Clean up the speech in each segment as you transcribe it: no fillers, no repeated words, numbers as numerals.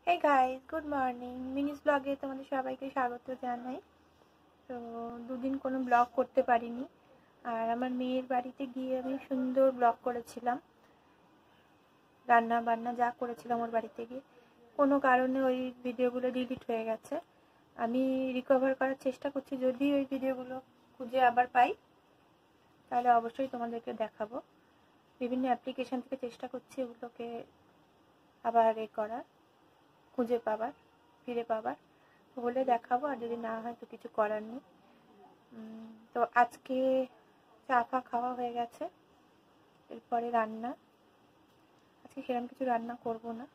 হে guys, good morning. Mini's ব্লগে তোমাদের সবাইকে স্বাগত জানাই। তো দুদিন কোনো ব্লগ করতে পারিনি, আর আমার মেয়ের বাড়িতে গিয়ে আমি সুন্দর ব্লগ করেছিলাম, রান্না বান্না যা করেছিলাম ওর বাড়িতে গিয়ে। কোনো কারণে ওই ভিডিওগুলো ডিলিট হয়ে গেছে। আমি রিকভার করার চেষ্টা করছি, যদি ওই ভিডিওগুলো খুঁজে আবার পাই তাহলে অবশ্যই তোমাদেরকে দেখাবো। বিভিন্ন অ্যাপ্লিকেশন থেকে চেষ্টা করছি ওগুলোকে আবার করার, খুঁজে পাবার, ফিরে পাবার, হলে দেখাবো, আর যদি না হয় তো কিছু করার নেই। তো আজকে চা ফা খাওয়া হয়ে গেছে, এরপরে রান্না। আজকে সেরকম কিছু রান্না করব না,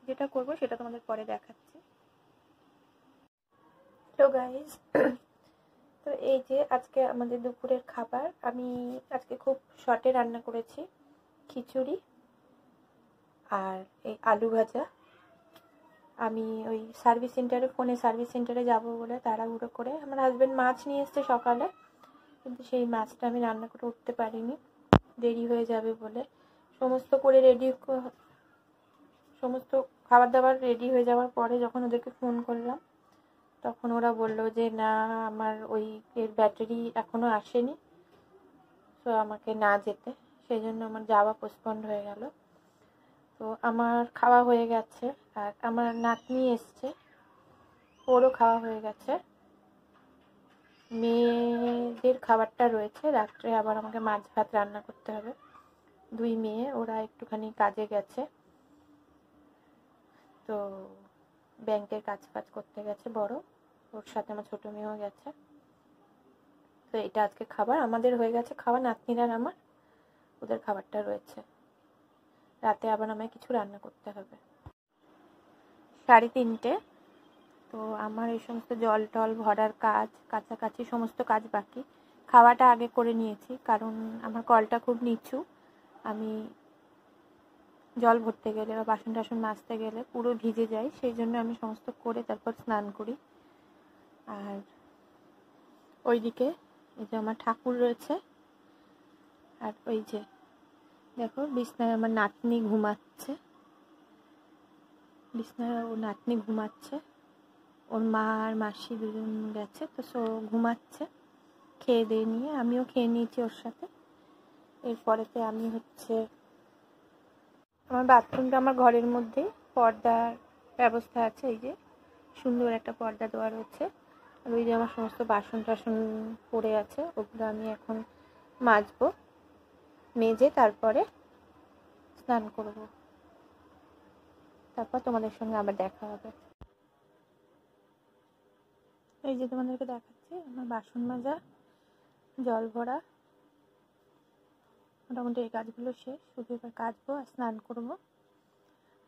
যেটা করব সেটা তোমাদের পরে দেখাচ্ছি। তো গাইজ, তো এই যে আজকে আমাদের দুপুরের খাবার। আমি আজকে খুব শর্টে রান্না করেছি, খিচুড়ি আর এই আলু ভাজা। আমি ওই ফোনে সার্ভিস সেন্টারে যাব বলে তাড়াহুড়ো করে, আমার হাজব্যান্ড মাছ নিয়ে এসছে সকালে, কিন্তু সেই মাছটা আমি রান্না করে উঠতে পারিনি, দেরি হয়ে যাবে বলে। সমস্ত খাবার দাবার রেডি হয়ে যাওয়ার পরে যখন ওদেরকে ফোন করলাম, তখন ওরা বললো যে না, আমার ওই এর ব্যাটারি এখনও আসেনি, তো আমাকে না যেতে, সেই জন্য আমার যাওয়া পোস্টপন্ড হয়ে গেল। তো আমার খাওয়া হয়ে গেছে, আর আমার নাতনি এসছে, ওরও খাওয়া হয়ে গেছে। মেয়েদের খাবারটা রয়েছে, রাত্রে আবার আমাকে মাছ ভাত রান্না করতে হবে। দুই মেয়ে, ওরা একটুখানি কাজে গেছে, তো ব্যাংকের কাজ করতে গেছে বড়, ওর সাথে আমার ছোট মেয়েও গেছে। তো এটা আজকে খাবার আমাদের হয়ে গেছে খাওয়া, নাতনির আর আমার, ওদের খাবারটা রয়েছে। রাতে আবার আমায় কিছু রান্না করতে হবে। 3:30। তো আমার এই সমস্ত জল টল ভরার কাজ, কাছাকাছি সমস্ত কাজ বাকি। খাওয়াটা আগে করে নিয়েছি, কারণ আমার কলটা খুব নিচু, আমি জল ভরতে গেলে বা বাসন টাসন মাজতে গেলে পুরো ভিজে যাই, সেই জন্য আমি সমস্ত করে তারপর স্নান করি। আর ওইদিকে এই যে আমার ঠাকুর রয়েছে, আর ওই যে দেখো বিছনায় আমার নাতনি ঘুমাচ্ছে, বিছনায় ওর নাতনি ঘুমাচ্ছে, ওর মা আর মাসি দুজন গেছে, তো ঘুমাচ্ছে। খেয়ে দিয়ে নিয়ে আমিও খেয়ে নিয়েছি ওর সাথে। এরপরেতে আমি আমার বাথরুমটা আমার ঘরের মধ্যেই, পর্দার ব্যবস্থা আছে, এই যে সুন্দর একটা পর্দা দেওয়া রয়েছে। আর ওই যে আমার সমস্ত বাসন টাসন পড়ে আছে, ওগুলো আমি এখন মাজবো, মেজে তারপরে স্নান করব, তারপর তোমাদের সঙ্গে আবার দেখা হবে। এই যে তোমাদেরকে দেখাচ্ছি আমার বাসন মাজা, জল ভরা, মোটামুটি এই কাজগুলো শেষ। শুধু এবার কাচবো আর স্নান করবো।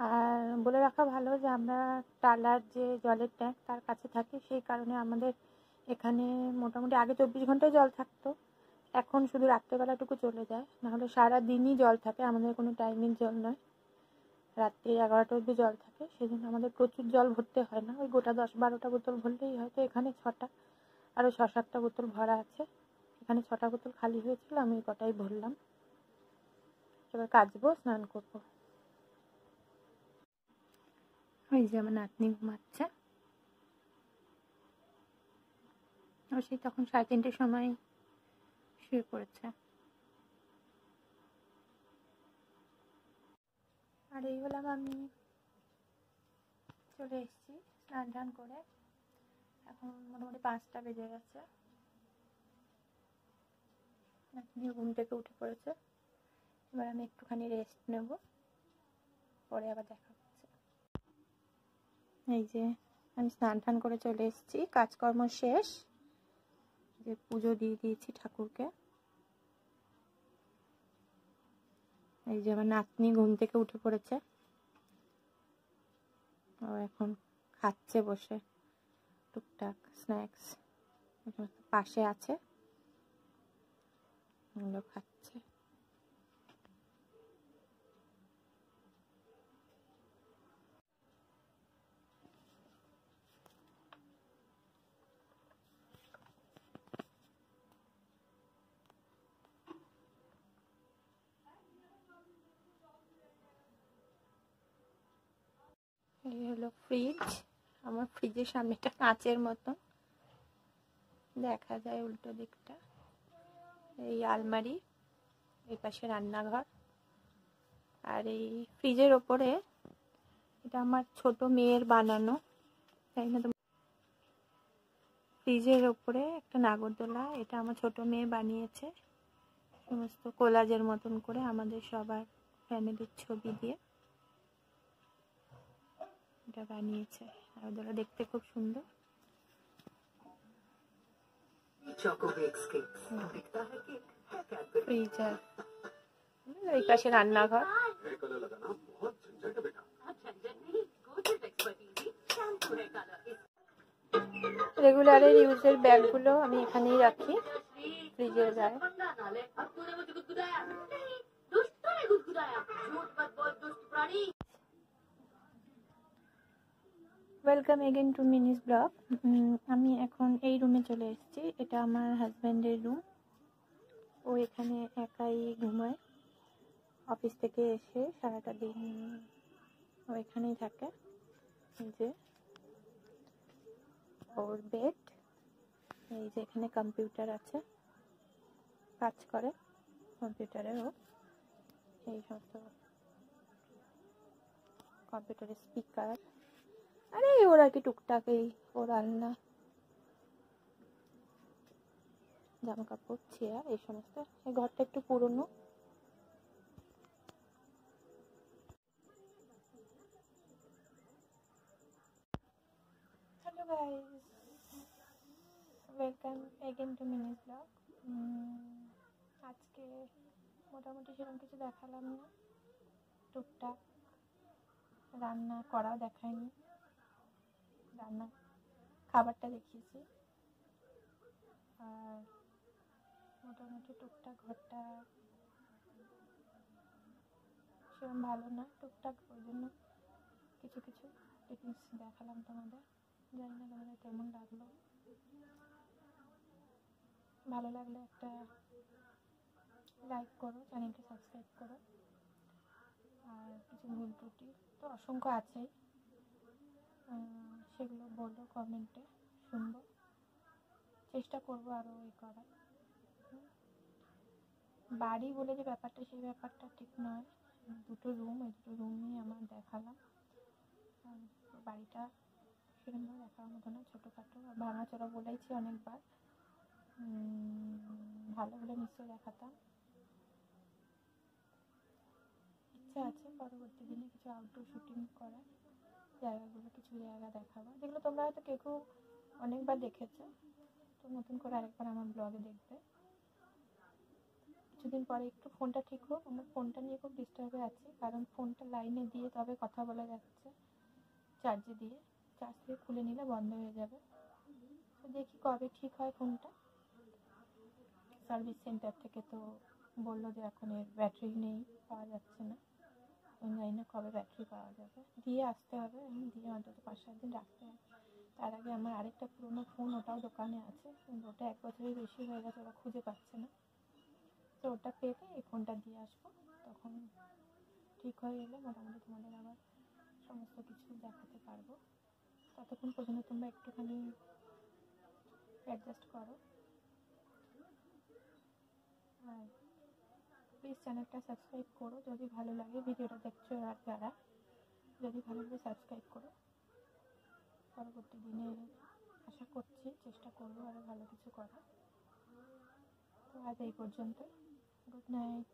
আর বলে রাখা ভালো যে আমরা টালার যে জলের ট্যাঙ্ক তার কাছে থাকি, সেই কারণে আমাদের এখানে মোটামুটি আগে 24 ঘন্টায় জল থাকতো, এখন শুধু রাত্রেবেলাটুকু চলে যায়, নাহলে সারা দিনই জল থাকে। আমাদের কোনো টাইমিং জল নয়, রাত্রি 11টা অবধি জল থাকে, সেই জন্য আমাদের প্রচুর জল ভরতে হয় না, ওই গোটা 10-12টা বোতল ভরলেই হয়। তো এখানে 6টা, আরও 6-7টা বোতল ভরা আছে, এখানে 6টা বোতল খালি হয়েছিল, আমি কটাই ভরলাম। এবার কাচবো, স্নান করবো। ওই যে আমার নাতনি ঘুমাচ্ছে, ও সেই তখন 3:30টার সময় শুয়ে পড়েছে। আর এই হলাম আমি, চলে এসেছি স্নান টান করে, এখন মোটামুটি 5টা বেজে গেছে। নাতনিও ঘুম থেকে উঠে পড়েছে, এবার আমি একটুখানি রেস্ট নেব, পরে আবার দেখা হচ্ছে। এই যে আমি স্নান টান করে চলে এসেছি, কাজকর্ম শেষ, যে পুজো দিয়ে দিয়েছি ঠাকুরকে। এই যে আমার নাতনি ঘুম থেকে উঠে পড়েছে, ও এখন খাচ্ছে বসে টুকটাক স্ন্যাক্স, পাশে আছে, ওগুলো খাচ্ছে। এই হলো ফ্রিজ। আমার ফ্রিজের সামনেটা কাঁচের মতন দেখা যায়, উল্টো দিকটা এই আলমারি, এই পাশে রান্নাঘর। আর এই ফ্রিজের ওপরে এটা আমার ছোট মেয়ের বানানো, তাই না? ফ্রিজের ওপরে একটা নাগরদোলা, এটা আমার ছোট মেয়ে বানিয়েছে, সমস্ত কোলাজের মতন করে আমাদের সবার ফ্যামিলির ছবি দিয়ে এটা বানিয়েছে। নাগরদোলা দেখতে খুব সুন্দর। ফ্রিজার, এই পাশে রান্নাঘর। রেগুলারের ইউজের ব্যাগগুলো আমি এখানেই রাখি ফ্রিজের গায়ে। Welcome again to Mini's vlog. আমি এখন এই রুমে চলে এসেছি। এটা আমার হাজব্যান্ডের রুম। ও এখানে একাই ঘুমায়, অফিস থেকে এসে সারাটা দিন ও এখানেই থাকে। এই যে ওর বেড, এই যে এখানে কম্পিউটার আছে, কাজ করে কম্পিউটারে ও। এই সমস্ত কম্পিউটারের স্পিকার, আরে ওর আর কি টুকটাক এই ওর আলনা, জামা কাপড়, চেয়ার, এই সমস্ত। এই ঘরটা একটু পুরনো। Hello guys, welcome again to Mini's vlog. আজকে মোটামুটি সেরকম কিছু দেখালাম না, টুকটাক রান্না করাও দেখায়নি, রান্না খাবারটা দেখিয়েছি। আর মোটামুটি টুকটাক ঘরটা সেরকম ভালো না, টুকটাক, ওই জন্য কিছু কিছু টিপস দেখালাম তোমাদের। জানি না তোমাদের কেমন লাগলো। ভালো লাগলে একটা লাইক করো, চ্যানেলটা সাবস্ক্রাইব করো। আর কিছু ভুল ত্রুটি তো অসংখ্য আছেই, সেগুলো বললো কমেন্টে, শুনবো, চেষ্টা করবো আরও এই করার। বাড়ি বলে যে ব্যাপারটা, সেই ব্যাপারটা ঠিক নয়। দুটো রুম, এই দুটো রুমই আমার দেখালাম। বাড়িটা সেরকমভাবে দেখার মতো না, ছোটোখাটো আর ভাঙাচোরা বলেইছি অনেকবার। ভালো হলে নিশ্চয়ই দেখাতাম। ইচ্ছা আছে পরবর্তী দিনে কিছু আউটডোর শুটিং করার, জায়গাগুলো, কিছু জায়গা দেখাবো যেগুলো তোমরা হয়তো কেউ কেউ অনেকবার দেখেছো, তো নতুন করে আরেকবার আমার ব্লগে দেখবে। কিছুদিন পরে একটু ফোনটা ঠিক হোক, আমার ফোনটা নিয়ে খুব ডিস্টার্বে আছি, কারণ ফোনটা লাইনে দিয়ে তবে কথা বলা যাচ্ছে, চার্জে দিয়ে, চার্জ থেকে খুলে নিলে বন্ধ হয়ে যাবে। তো দেখি কবে ঠিক হয় ফোনটা। সার্ভিস সেন্টার থেকে তো বললো যে এখন এর ব্যাটারি নেই, পাওয়া যাচ্ছে না। আমি জানি না কবে ব্যাটারি পাওয়া যাবে, দিয়ে আসতে হবে, দিয়ে অন্তত 5-7 দিন রাখতে হবে। তার আগে আমার আরেকটা পুরোনো ফোন, ওটাও দোকানে আছে, কিন্তু ওটা 1 বছরের বেশি হয়ে গেছে, ওরা খুঁজে পাচ্ছে না। তো ওটা পেলে এই ফোনটা দিয়ে আসবো, তখন ঠিক হয়ে গেলে মোটামুটি তোমাদের আবার সমস্ত কিছু দেখাতে পারবো। ততক্ষণ পর্যন্ত তোমরা একটুখানি অ্যাডজাস্ট করো। আর প্লিজ চ্যানেলটা সাবস্ক্রাইব করো যদি ভালো লাগে, ভিডিওটা দেখছো আর যারা, যদি ভালো লাগে সাবস্ক্রাইব করো। পরবর্তী দিনে আশা করছি চেষ্টা করবো আরও ভালো কিছু করার। তো আজ এই পর্যন্ত, গুড নাইট।